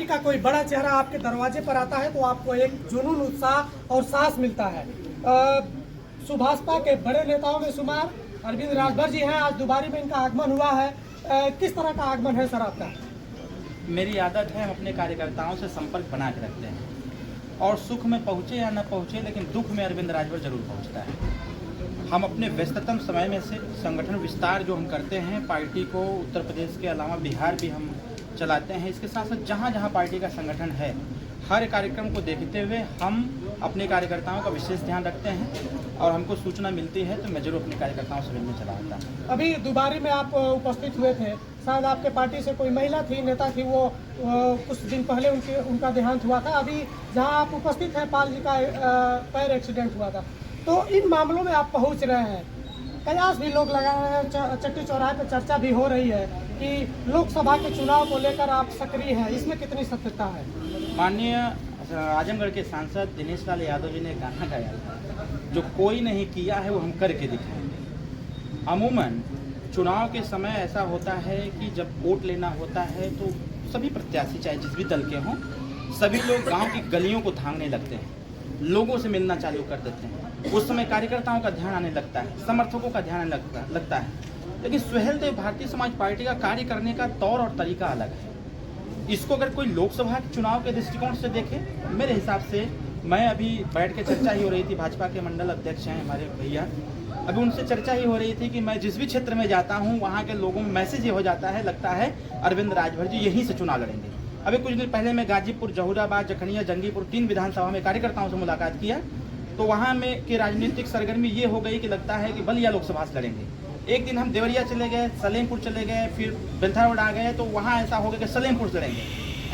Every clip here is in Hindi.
का कोई बड़ा चेहरा आपके दरवाजे पर आता है तो आपको एक जुनून, उत्साह और साहस मिलता है। सुभाषपा के बड़े नेताओं में शुमार अरविंद राजभर जी हैं। आज दुबारी में इनका आगमन हुआ है। किस तरह का आगमन है सर आपका? मेरी आदत है, हम अपने कार्यकर्ताओं से संपर्क बना के रखते हैं और सुख में पहुँचे या न पहुँचे, लेकिन दुख में अरविंद राजभर जरूर पहुँचता है। हम अपने व्यस्ततम समय में से संगठन विस्तार जो हम करते हैं, पार्टी को उत्तर प्रदेश के अलावा बिहार भी हम चलाते हैं। इसके साथ साथ जहाँ जहाँ पार्टी का संगठन है, हर कार्यक्रम को देखते हुए हम अपने कार्यकर्ताओं का विशेष ध्यान रखते हैं और हमको सूचना मिलती है तो मैं जरूर अपने कार्यकर्ताओं से मिलने चला आता हूँ। अभी दुबारी में आप उपस्थित हुए थे, शायद आपके पार्टी से कोई महिला थी, नेता थी, वो कुछ दिन पहले उनका देहांत हुआ था। अभी जहां आप उपस्थित हैं, पाल जी का पैर एक्सीडेंट हुआ था, तो इन मामलों में आप पहुंच रहे हैं। कयास भी लोग लगा रहे हैं, चट्टी चौराहे पर चर्चा भी हो रही है कि लोकसभा के चुनाव को लेकर आप सक्रिय हैं, इसमें कितनी सत्यता है? माननीय आजमगढ़ के सांसद दिनेश लाल यादव जी ने गाना गाया था, जो कोई नहीं किया है वो हम करके दिखाएंगे। अमूमन चुनाव के समय ऐसा होता है कि जब वोट लेना होता है तो सभी प्रत्याशी, चाहे जिस भी दल के हों, सभी लोग गांव की गलियों को धांगने लगते हैं, लोगों से मिलना चालू कर देते हैं। उस समय कार्यकर्ताओं का ध्यान आने लगता है, समर्थकों का ध्यान आने लगता है। लेकिन सुहेलदेव भारतीय समाज पार्टी का कार्य करने का तौर और तरीका अलग है। इसको अगर कोई लोकसभा के चुनाव के दृष्टिकोण से देखे, मेरे हिसाब से, मैं अभी बैठ के चर्चा ही हो रही थी, भाजपा के मंडल अध्यक्ष हैं हमारे भैया, अभी उनसे चर्चा ही हो रही थी कि मैं जिस भी क्षेत्र में जाता हूं वहां के लोगों में मैसेज ये हो जाता है, लगता है अरविंद राजभर जी यहीं से चुनाव लड़ेंगे। अभी कुछ दिन पहले मैं गाजीपुर, जहूराबाद, जखनिया, जंगीपुर 3 विधानसभा में कार्यकर्ताओं से मुलाकात किया, तो वहाँ में की राजनीतिक सरगर्मी ये हो गई कि लगता है कि बलिया लोकसभा से लड़ेंगे। एक दिन हम देवरिया चले गए, सलेमपुर चले गए, फिर बेलथा रोड आ गए, तो वहाँ ऐसा हो गया कि सलेमपुर से लड़ेंगे।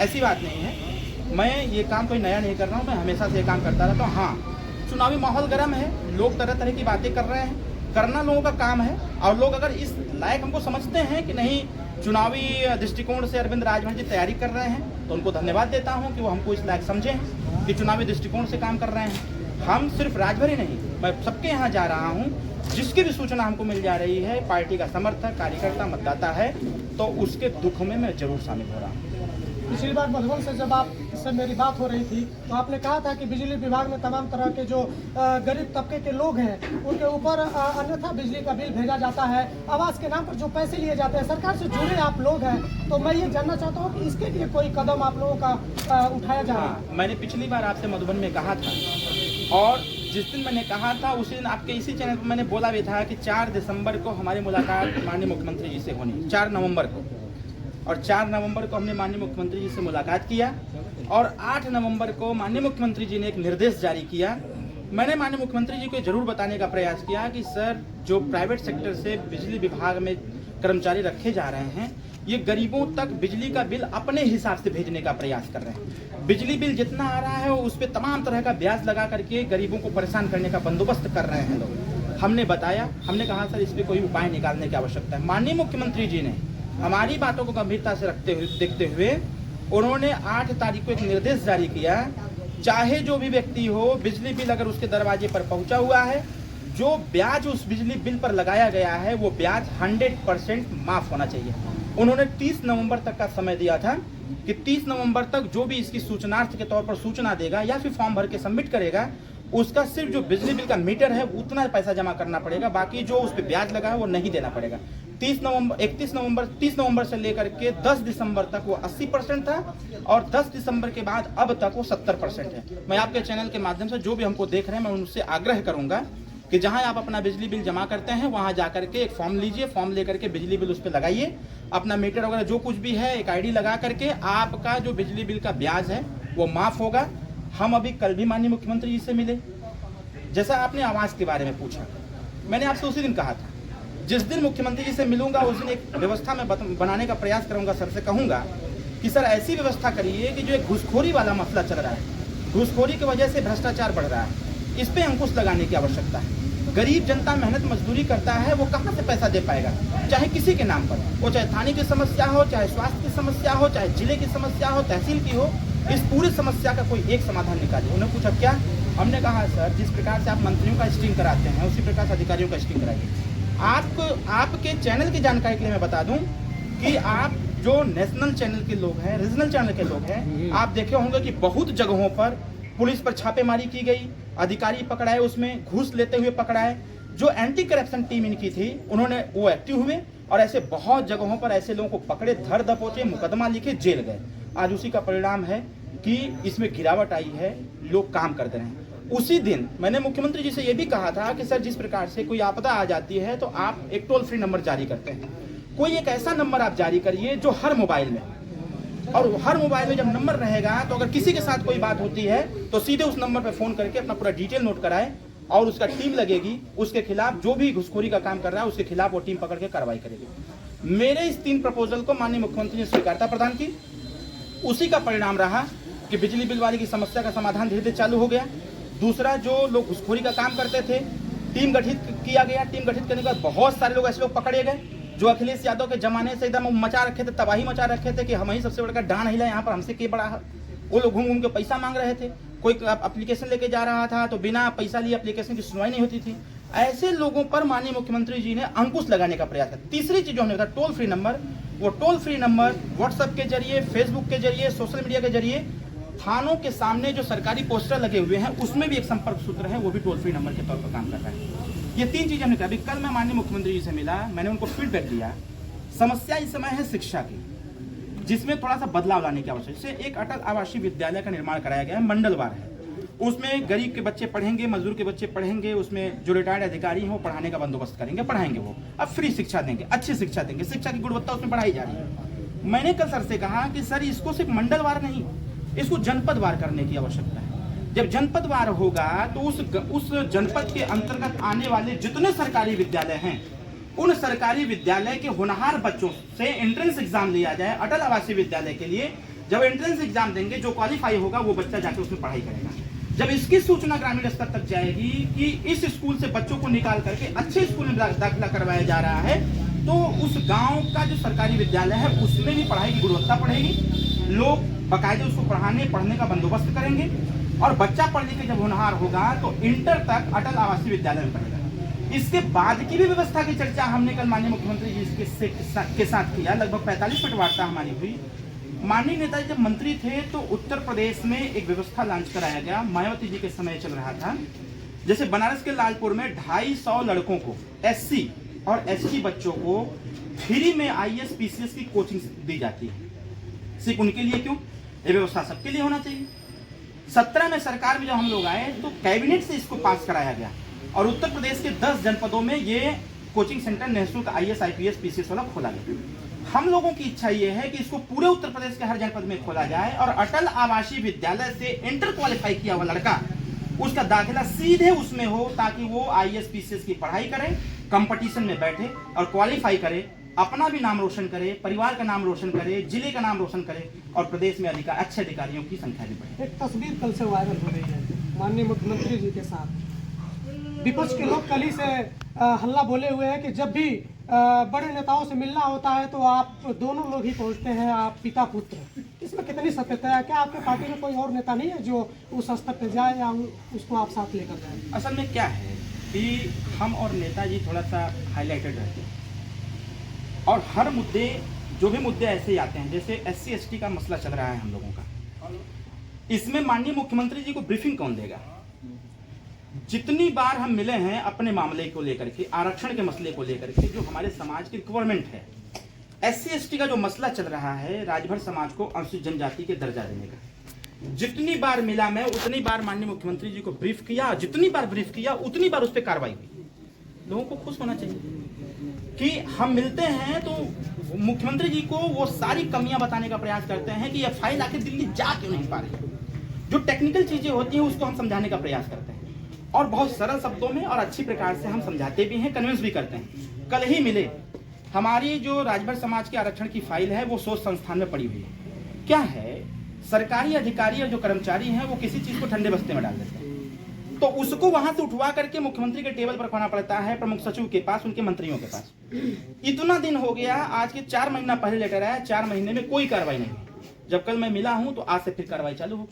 ऐसी बात नहीं है, मैं ये काम कोई नया नहीं कर रहा हूँ, मैं हमेशा से ये काम करता रहता हूँ। हाँ, चुनावी माहौल गर्म है, लोग तरह तरह की बातें कर रहे हैं, करना लोगों का काम है, और लोग अगर इस लायक हमको समझते हैं कि नहीं चुनावी दृष्टिकोण से अरविंद राजभर जी तैयारी कर रहे हैं, तो उनको धन्यवाद देता हूं कि वो हमको इस लायक समझें कि चुनावी दृष्टिकोण से काम कर रहे हैं। हम सिर्फ राजभर ही नहीं, मैं सबके यहाँ जा रहा हूँ, जिसकी भी सूचना हमको मिल जा रही है, पार्टी का समर्थक, कार्यकर्ता, मतदाता है, तो उसके दुख में मैं जरूर शामिल हो रहा हूँ। पिछली बार मधुबन से जब आपसे मेरी बात हो रही थी तो आपने कहा था कि बिजली विभाग में तमाम तरह के जो गरीब तबके के लोग हैं उनके ऊपर अन्यथा बिजली का बिल भेजा जाता है, आवास के नाम पर जो पैसे लिए जाते हैं। सरकार से जुड़े आप लोग हैं, तो मैं ये जानना चाहता हूँ कि इसके लिए कोई कदम आप लोगों का उठाया जा रहा है? मैंने पिछली बार आपसे मधुबन में कहा था, और जिस दिन मैंने कहा था उसी दिन आपके इसी चैनल पर मैंने बोला भी था कि 4 दिसंबर को हमारी मुलाकात माननीय मुख्यमंत्री जी से होनी, 4 नवंबर को, और 4 नवंबर को हमने माननीय मुख्यमंत्री जी से मुलाकात किया, और 8 नवंबर को माननीय मुख्यमंत्री जी ने एक निर्देश जारी किया। मैंने माननीय मुख्यमंत्री जी को जरूर बताने का प्रयास किया कि सर, जो प्राइवेट सेक्टर से बिजली विभाग में कर्मचारी रखे जा रहे हैं, ये गरीबों तक बिजली का बिल अपने हिसाब से भेजने का प्रयास कर रहे हैं। बिजली बिल जितना आ रहा है उस पर तमाम तरह का ब्याज लगा करके गरीबों को परेशान करने का बंदोबस्त कर रहे हैं लोग। हमने बताया, हमने कहा सर इस पर कोई उपाय निकालने की आवश्यकता है। माननीय मुख्यमंत्री जी ने हमारी बातों को गंभीरता से देखते हुए उन्होंने 8 तारीख को एक निर्देश जारी किया, चाहे जो भी व्यक्ति हो, बिजली बिल अगर उसके दरवाजे पर पहुंचा हुआ है, जो ब्याज उस बिजली बिल पर लगाया गया है वो ब्याज 100% माफ होना चाहिए। उन्होंने 30 नवंबर तक का समय दिया था कि 30 नवंबर तक जो भी इसकी सूचनार्थ के तौर पर सूचना देगा या फिर फॉर्म भर के सबमिट करेगा, उसका सिर्फ जो बिजली बिल का मीटर है उतना पैसा जमा करना पड़ेगा, बाकी जो उस पर ब्याज लगा है वो नहीं देना पड़ेगा। 30 नवंबर से लेकर के 10 दिसंबर तक वो 80% था, और 10 दिसंबर के बाद अब तक वो 70% है। मैं आपके चैनल के माध्यम से जो भी हमको देख रहे हैं, मैं उनसे आग्रह करूंगा कि जहां आप अपना बिजली बिल जमा करते हैं वहां जाकर के एक फॉर्म लीजिए, फॉर्म लेकर के बिजली बिल उस पर लगाइए, अपना मीटर वगैरह जो कुछ भी है एक आईडी लगा करके आपका जो बिजली बिल का ब्याज है वो माफ होगा। हम अभी कल भी माननीय मुख्यमंत्री जी से मिले, जैसा आपने आवास के बारे में पूछा, मैंने आपसे उसी दिन कहा था, जिस दिन मुख्यमंत्री जी से मिलूंगा उस दिन एक व्यवस्था में बनाने का प्रयास करूंगा। सर से कहूंगा कि सर ऐसी व्यवस्था करिए कि जो एक घूसखोरी वाला मसला चल रहा है, घूसखोरी की वजह से भ्रष्टाचार बढ़ रहा है, इस पे अंकुश लगाने की आवश्यकता है। गरीब जनता मेहनत मजदूरी करता है, वो कहाँ से पैसा दे पाएगा, चाहे किसी के नाम पर, वो चाहे थाने की समस्या हो, चाहे स्वास्थ्य की समस्या हो, चाहे जिले की समस्या हो, तहसील की हो, इस पूरी समस्या का कोई एक समाधान निकालिए। उन्होंने पूछा क्या, हमने कहा सर जिस प्रकार से आप मंत्रियों का स्ट्रिंग कराते हैं उसी प्रकार से अधिकारियों का स्ट्रिंग कराइए। आपके चैनल की जानकारी के लिए मैं बता दूं कि आप जो नेशनल चैनल के लोग हैं, रीजनल चैनल के लोग हैं, आप देखे होंगे कि बहुत जगहों पर पुलिस पर छापेमारी की गई, अधिकारी पकड़ाए, उसमें घूस लेते हुए पकड़ाए। जो एंटी करप्शन टीम इनकी थी उन्होंने वो एक्टिव हुए और ऐसे बहुत जगहों पर ऐसे लोगों को पकड़े, धर दबोचे, मुकदमा लिखे, जेल गए। आज उसी का परिणाम है कि इसमें गिरावट आई है, लोग काम करते रहे। उसी दिन मैंने मुख्यमंत्री जी से ये भी कहा था कि सर जिस प्रकार से कोई आपदा आ जाती है तो आप एक टोल फ्री नंबर जारी करते हैं, कोई एक ऐसा नंबर आप जारी करिए जो हर मोबाइल में, और हर मोबाइल में जब नंबर रहेगा तो अगर किसी के साथ कोई बात होती है तो सीधे उस नंबर पर फोन करके अपना पूरा डिटेल नोट कराए और उसका टीम लगेगी, उसके खिलाफ जो भी घुसखोरी का काम कर रहा है उसके खिलाफ वो टीम पकड़ के कार्रवाई करेगी। मेरे इस 3 प्रपोजल को माननीय मुख्यमंत्री ने स्वीकारता प्रदान की। उसी का परिणाम रहा कि बिजली बिल वाली की समस्या का समाधान धीरे धीरे चालू हो गया। दूसरा, जो लोग घुसखोरी का काम करते थे, टीम गठित किया गया। टीम गठित करने के बाद बहुत सारे लोग ऐसे लोग पकड़े गए जो अखिलेश यादव के जमाने से एकदम मचा रखे थे, तबाही मचा रखे थे कि हम ही सबसे बड़ा डान हिला, यहाँ पर हमसे के बड़ा है। वो लोग घूम घूम के पैसा मांग रहे थे। कोई एप्लीकेशन लेके जा रहा था तो बिना पैसा लिए एप्लीकेशन की सुनवाई नहीं होती थी। ऐसे लोगों पर माननीय मुख्यमंत्री जी ने अंकुश लगाने का प्रयास किया। तीसरी चीज जो हमने कहा, टोल फ्री नंबर, वो टोल फ्री नंबर व्हाट्सएप के जरिए, फेसबुक के जरिए, सोशल मीडिया के जरिए, थानों के सामने जो सरकारी पोस्टर लगे हुए हैं उसमें भी एक संपर्क सूत्र है, वो भी टोल फ्री नंबर के तौर पर काम कर रहा है। ये 3 चीजें हमने कहा। अभी कल मैं माननीय मुख्यमंत्री जी से मिला, मैंने उनको फीडबैक दिया। समस्या इस समय है शिक्षा की, जिसमें थोड़ा सा बदलाव लाने की आवश्यकता है। एक अटल आवासीय विद्यालय का निर्माण कराया गया है, मंडलवार है। उसमें गरीब के बच्चे पढ़ेंगे, मजदूर के बच्चे पढ़ेंगे, उसमें जो रिटायर्ड अधिकारी हैं वो पढ़ाने का बंदोबस्त करेंगे, पढ़ाएंगे। वो अब फ्री शिक्षा देंगे, अच्छी शिक्षा देंगे, शिक्षा की गुणवत्ता उसमें बढ़ाई जा रही है। मैंने कल सर से कहा कि सर इसको सिर्फ मंडलवार नहीं, इसको जनपदवार करने की आवश्यकता है। जब जनपदवार होगा तो उस जनपद के अंतर्गत आने वाले जितने सरकारी विद्यालय हैं उन सरकारी विद्यालय के होनहार बच्चों से एंट्रेंस एग्जाम लिया जाए अटल आवासीय विद्यालय के लिए। जब एंट्रेंस एग्जाम देंगे, जो क्वालिफाई होगा वो बच्चा जाकर उसमें पढ़ाई करेगा। जब इसकी सूचना ग्रामीण स्तर तक जाएगी कि इस स्कूल से बच्चों को निकाल करके अच्छे स्कूल में दाखिला करवाया जा रहा है, तो उस गांव का जो सरकारी विद्यालय है उसमें भी पढ़ाई की गुणवत्ता बढ़ेगी। लोग बाकायदे उसको पढ़ने का बंदोबस्त करेंगे और बच्चा पढ़ लिख के जब होनहार होगा तो इंटर तक अटल आवासीय विद्यालय में पढ़ेगा। इसके बाद की भी व्यवस्था की चर्चा हमने कल माननीय मुख्यमंत्री जी के साथ किया। लगभग 45 मिनट वार्ता हमारी हुई। माननीय नेता जब मंत्री थे तो उत्तर प्रदेश में एक व्यवस्था लॉन्च कराया गया, मायावती जी के समय चल रहा था। जैसे बनारस के लालपुर में 250 लड़कों को, SC और ST बच्चों को फ्री में IAS PCS की कोचिंग दी जाती है। सिर्फ उनके लिए क्यों, ये व्यवस्था सबके लिए होना चाहिए। 17 में सरकार में जब हम लोग आए तो कैबिनेट से इसको पास कराया गया और उत्तर प्रदेश के 10 जनपदों में ये कोचिंग सेंटर निःशुल्क IAS IPS PCS वाला खोला गया। हम लोगों की इच्छा ये है कि इसको पूरे उत्तर प्रदेश के हर जनपद में खोला जाए और अटल आवासीय विद्यालय से इंटर क्वालिफाई किया हुआ लड़का, उसका दाखिला सीधे उसमें हो ताकि वो IAS PCS की पढ़ाई करे, कंपटीशन में बैठे और क्वालिफाई करे, अपना भी नाम रोशन करे, परिवार का नाम रोशन करे, जिले का नाम रोशन करे और प्रदेश में अच्छे अधिकारियों की संख्या भी बढ़े। एक तस्वीर कल से वायरल हो रही है माननीय मुख्यमंत्री जी के साथ। विपक्ष के लोग कल ही से हल्ला बोले हुए हैं कि जब भी बड़े नेताओं से मिलना होता है तो आप दोनों लोग ही पहुंचते हैं, आप पिता पुत्र। इसमें कितनी सत्यता है? क्या आपके पार्टी में कोई और नेता नहीं है जो उस स्तर पर जाए या उसको आप साथ लेकर जाए? असल में क्या है कि हम और नेताजी थोड़ा सा हाईलाइटेड रहते हैं और हर मुद्दे, जो भी मुद्दे ऐसे ही आते हैं, जैसे SC ST का मसला चल रहा है हम लोगों का, इसमें माननीय मुख्यमंत्री जी को ब्रीफिंग कौन देगा? जितनी बार हम मिले हैं अपने मामले को लेकर के, आरक्षण के मसले को लेकर के, जो हमारे समाज की रिक्वायरमेंट है, SC ST का जो मसला चल रहा है, राजभर समाज को अनुसूचित जनजाति के दर्जा देने का, जितनी बार मिला मैं उतनी बार माननीय मुख्यमंत्री जी को ब्रीफ किया, जितनी बार ब्रीफ किया उतनी बार उस पर कार्रवाई हुई। लोगों को खुश होना चाहिए कि हम मिलते हैं तो मुख्यमंत्री जी को वो सारी कमियां बताने का प्रयास करते हैं कि यह फाइल आखिर दिल्ली जा क्यों नहीं पा रही। जो टेक्निकल चीजें होती हैं उसको हम समझाने का प्रयास करते हैं और बहुत सरल शब्दों में और अच्छी प्रकार से हम समझाते भी हैं, कन्विंस भी करते हैं। कल ही मिले, हमारी जो राजभर समाज के आरक्षण की फाइल है वो सोच संस्थान में पड़ी हुई है। क्या है, सरकारी अधिकारी और जो कर्मचारी हैं वो किसी चीज को ठंडे बस्ते में डाल देते हैं तो उसको वहां से उठवा करके मुख्यमंत्री के टेबल पर रखवाना पड़ता है, प्रमुख सचिव के पास, उनके मंत्रियों के पास। इतना दिन हो गया, आज के 4 महीना पहले लेटर आया, 4 महीने में कोई कार्रवाई नहीं हुई। जब कल मैं मिला हूं तो आज से फिर कार्रवाई चालू हो।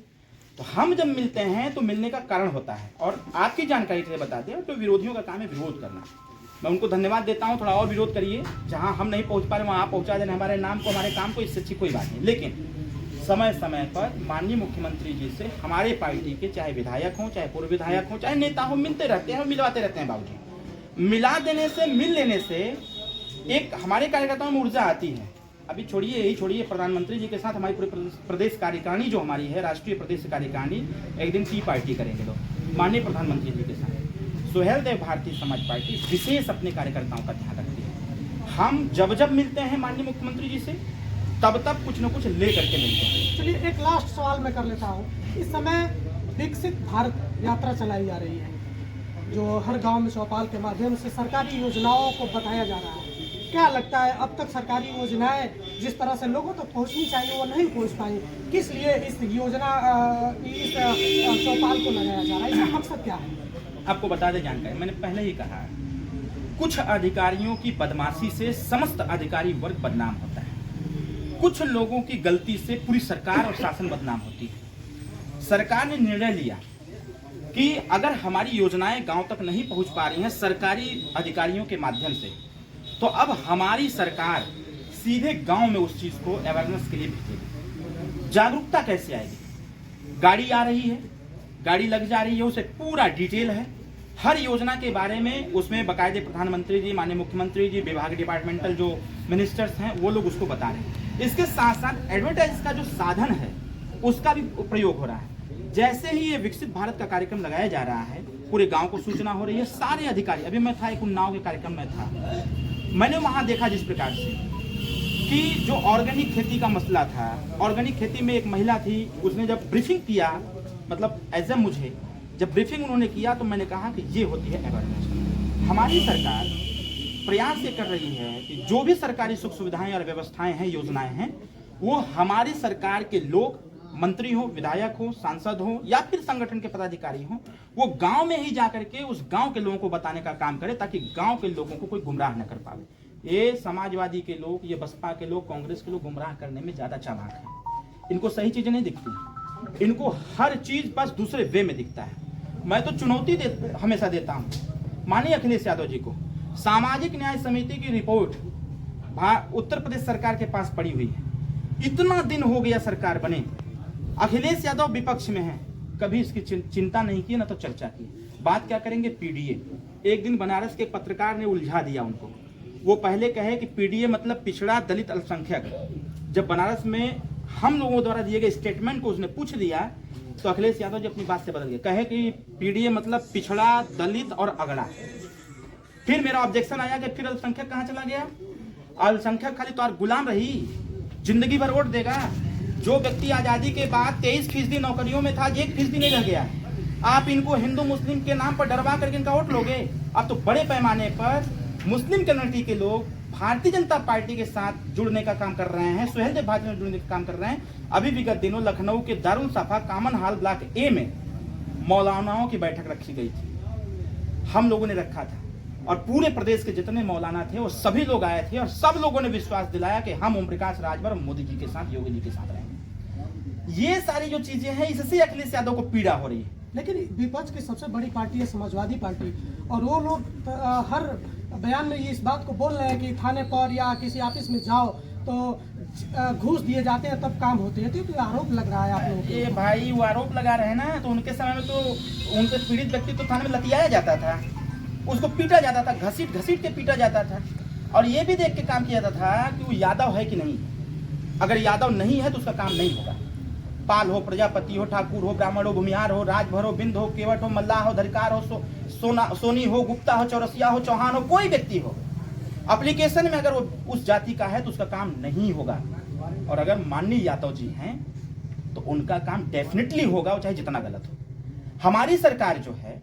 तो हम जब मिलते हैं तो मिलने का कारण होता है और आपकी जानकारी के लिए बता दें तो विरोधियों का काम है विरोध करना। मैं उनको धन्यवाद देता हूँ। थोड़ा और विरोध करिए, जहाँ हम नहीं पहुँच पा रहे वहाँ आप पहुँचा देना हमारे नाम को, हमारे काम को, इससे अच्छी कोई बात नहीं। लेकिन समय समय पर माननीय मुख्यमंत्री जी से हमारे पार्टी के चाहे विधायक हों, चाहे पूर्व विधायक हों, चाहे नेता हों, मिलते रहते हैं और मिलवाते रहते हैं बाबूजी। मिला देने से, मिल लेने से एक हमारे कार्यकर्ताओं में ऊर्जा आती है। अभी छोड़िए, यही छोड़िए, प्रधानमंत्री जी के साथ हमारी पूरी प्रदेश कार्यकारिणी जो हमारी है, राष्ट्रीय प्रदेश कार्यकारिणी, एक दिन टी पार्टी करेंगे लोग माननीय प्रधानमंत्री जी के साथ। सुहेल देव भारतीय समाज पार्टी विशेष अपने कार्यकर्ताओं का ध्यान रखती है। हम जब जब मिलते हैं माननीय मुख्यमंत्री जी से, तब तब कुछ न कुछ ले करके मिलते हैं। चलिए एक लास्ट सवाल मैं कर लेता हूँ। इस समय विकसित भारत यात्रा चलाई जा रही है, जो हर गांव में चौपाल के माध्यम से सरकारी योजनाओं को बताया जा रहा है। क्या लगता है अब तक सरकारी योजनाएं जिस तरह से लोगों तक पहुंचनी चाहिए वो नहीं पहुंच पाई, किस लिए इस योजना इस चौपाल को लगाया जा रहा है, इसका मकसद क्या है? आपको बता दें जानकारी, मैंने पहले ही कहा, कुछ अधिकारियों की बदमाशी से समस्त अधिकारी वर्ग बदनाम होता है। कुछ लोगों की गलती से पूरी सरकार और शासन बदनाम होती है। सरकार ने निर्णय लिया कि अगर हमारी योजनाएं गांव तक नहीं पहुंच पा रही हैं सरकारी अधिकारियों के माध्यम से, तो अब हमारी सरकार सीधे गांव में उस चीज को अवेयरनेस के लिए भेजेगी। जागरूकता कैसे आएगी? गाड़ी आ रही है, गाड़ी लग जा रही है, उसे पूरा डिटेल है, हर योजना के बारे में उसमें बाकायदे प्रधानमंत्री जी, माननीय मुख्यमंत्री जी, विभाग डिपार्टमेंटल जो मिनिस्टर्स हैं वो लोग उसको बता रहे हैं। इसके साथ साथ एडवर्टाइज का जो साधन है उसका भी प्रयोग हो रहा है। जैसे ही ये विकसित भारत का कार्यक्रम लगाया जा रहा है, पूरे गांव को सूचना हो रही है। सारे अधिकारी, अभी मैं था एक उन्नाव के कार्यक्रम में था, मैंने वहां देखा जिस प्रकार से कि जो ऑर्गेनिक खेती का मसला था, ऑर्गेनिक खेती में एक महिला थी, उसने जब ब्रीफिंग किया, मतलब एज ए मुझे जब ब्रीफिंग उन्होंने किया तो मैंने कहा कि ये होती है अवेयरनेस। हमारी सरकार प्रयास ये कर रही है कि जो भी सरकारी सुख सुविधाएं और व्यवस्थाएं हैं, योजनाएं हैं, वो हमारी सरकार के लोग, मंत्री हो, विधायक हो, सांसद हो या फिर संगठन के पदाधिकारी हो, वो गांव में ही जाकर के उस गांव के लोगों को बताने का काम करे, ताकि गांव के लोगों को कोई गुमराह न कर पावे। ये समाजवादी के लोग, ये बसपा के लोग, कांग्रेस के लोग गुमराह करने में ज्यादा चालाक हैं। इनको सही चीजें नहीं दिखती, इनको हर चीज बस दूसरे वे में दिखता है। मैं तो चुनौती हमेशा देता हूँ माननीय अखिलेश यादव जी को। सामाजिक न्याय समिति की रिपोर्ट उत्तर प्रदेश सरकार के पास पड़ी हुई है। इतना दिन हो गया सरकार बने, अखिलेश यादव विपक्ष में है, कभी इसकी चिंता नहीं की, ना तो चर्चा की। बात क्या करेंगे? पीडीए। एक दिन बनारस के पत्रकार ने उलझा दिया उनको। वो पहले कहे कि पीडीए मतलब पिछड़ा दलित अल्पसंख्यक। जब बनारस में हम लोगों द्वारा दिए गए स्टेटमेंट को उसने पूछ दिया तो अखिलेश यादव जी अपनी बात से बदल गए, कहे कि पीडीए मतलब पिछड़ा, दलित और अगड़ा। फिर मेरा ऑब्जेक्शन आया कि फिर अल्पसंख्यक कहाँ चला गया? अल्पसंख्यक खाली तो और गुलाम रही, जिंदगी भर वोट देगा। जो व्यक्ति आजादी के बाद 23% नौकरियों में था, 1% नहीं रह गया। आप इनको हिंदू मुस्लिम के नाम पर डरवा करके इनका वोट लोगे? अब तो बड़े पैमाने पर मुस्लिम कम्युनिटी के लोग भारतीय जनता पार्टी के साथ जुड़ने का काम कर रहे हैं, सुहेल देव भारती में जुड़ने का काम कर रहे हैं। अभी विगत दिनों लखनऊ के दारुल साफा कामन हाल ब्लॉक ए में मौलानाओं की बैठक रखी गई थी, हम लोगों ने रखा था, और पूरे प्रदेश के जितने मौलाना थे वो सभी लोग आए थे, और सब लोगों ने विश्वास दिलाया कि हम ओम प्रकाश राजभर और मोदी जी के साथ, योगी जी के साथ रहेंगे। ये सारी जो चीजें हैं, इससे अखिलेश यादव को पीड़ा हो रही है। लेकिन विपक्ष की सबसे बड़ी पार्टी है समाजवादी पार्टी, और वो लोग हर बयान में ये इस बात को बोल रहे हैं कि थाने पर या किसी ऑफिस में जाओ तो घूस दिए जाते हैं तब काम होते हैं। तो आरोप लग रहा है आप लोगों को। ये भाई वो आरोप लगा रहे हैं ना, तो उनके समय में तो उनके पीड़ित व्यक्ति तो थाने में लतियाया जाता था, उसको पीटा जाता था, घसीट घसीट के पीटा जाता था, और ये भी देख के काम किया जाता था कि वो यादव है कि नहीं। अगर यादव नहीं है तो उसका काम नहीं होगा। पाल हो, प्रजापति हो, ठाकुर हो, ब्राह्मण हो, भूमिहार हो, राजभर हो, बिंद हो, केवट हो, मल्लाह हो, धरकार हो, सोनी हो, गुप्ता हो, चौरसिया हो, चौहान हो, कोई व्यक्ति हो, एप्लीकेशन में अगर वो उस जाति का है तो उसका काम नहीं होगा। और अगर माननीय यादव जी हैं तो उनका काम डेफिनेटली होगा, वो चाहे जितना गलत हो। हमारी सरकार जो है,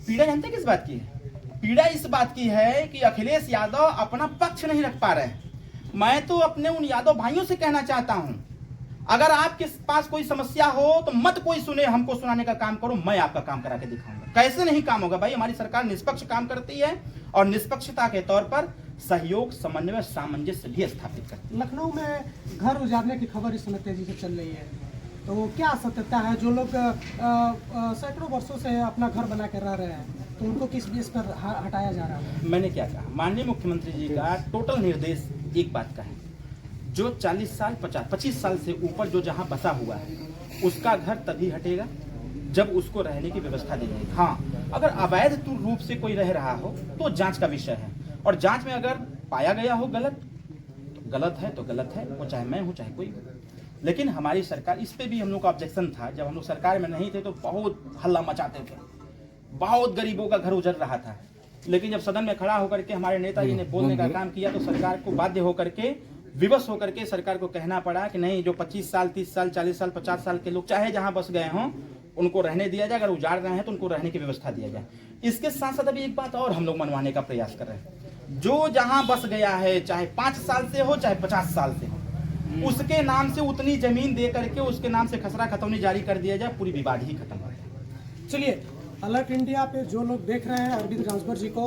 पीड़ा जानते किस बात की है? पीड़ा इस बात की है कि अखिलेश यादव अपना पक्ष नहीं रख पा रहे हैं। मैं तो अपने उन यादव भाइयों से कहना चाहता हूं, अगर आपके पास कोई समस्या हो तो मत कोई सुने, हमको सुनाने का काम करो, मैं आपका काम करा के दिखाऊंगा। कैसे नहीं काम होगा भाई? हमारी सरकार निष्पक्ष काम करती है, और निष्पक्षता के तौर पर सहयोग, समन्वय, सामंजस्य भी स्थापित करती है। लखनऊ में घर उजाड़ने की खबर इस समय तेजी से चल रही है, तो क्या सत्यता है? जो लोग सैकड़ों वर्षों से अपना घर बना कर रह रहे हैं, तो उनको किस बेस पर हटाया जा रहा है? मैंने क्या कहा, माननीय मुख्यमंत्री जी का टोटल निर्देश एक बात का है, जो 40 साल 25 साल से ऊपर जो जहां बसा हुआ है उसका घर तभी हटेगा जब उसको रहने की व्यवस्था दी जाएगी। हाँ, अगर अवैध रूप से कोई रह रहा हो तो जांच का विषय है, और जांच में अगर पाया गया हो गलत, तो गलत है तो गलत है, वो चाहे मैं हूँ चाहे कोई। लेकिन हमारी सरकार, इस पे भी हम लोग का ऑब्जेक्शन था, जब हम लोग सरकार में नहीं थे तो बहुत हल्ला मचाते थे, बहुत गरीबों का घर उजड़ रहा था। लेकिन जब सदन में खड़ा होकर के हमारे नेताजी ने बोलने का काम किया तो सरकार को बाध्य होकर के, विवश होकर के सरकार को कहना पड़ा कि नहीं, जो 25 साल 30 साल 40 साल 50 साल के लोग चाहे जहां बस गए हों उनको रहने दिया जाए, अगर उजाड़ रहे हैं तो उनको रहने की व्यवस्था दिया जाए। इसके साथ साथ अभी एक बात और हम लोग मनवाने का प्रयास कर रहे हैं, जो जहां बस गया है चाहे 5 साल से हो चाहे 50 साल से हो, उसके नाम से उतनी जमीन दे करके उसके नाम से खसरा खतौनी जारी कर दिया जाए, पूरी विवाद ही खत्म हो जाए। चलिए, अलर्ट इंडिया पे जो लोग देख रहे हैं अरविंद राजभर जी को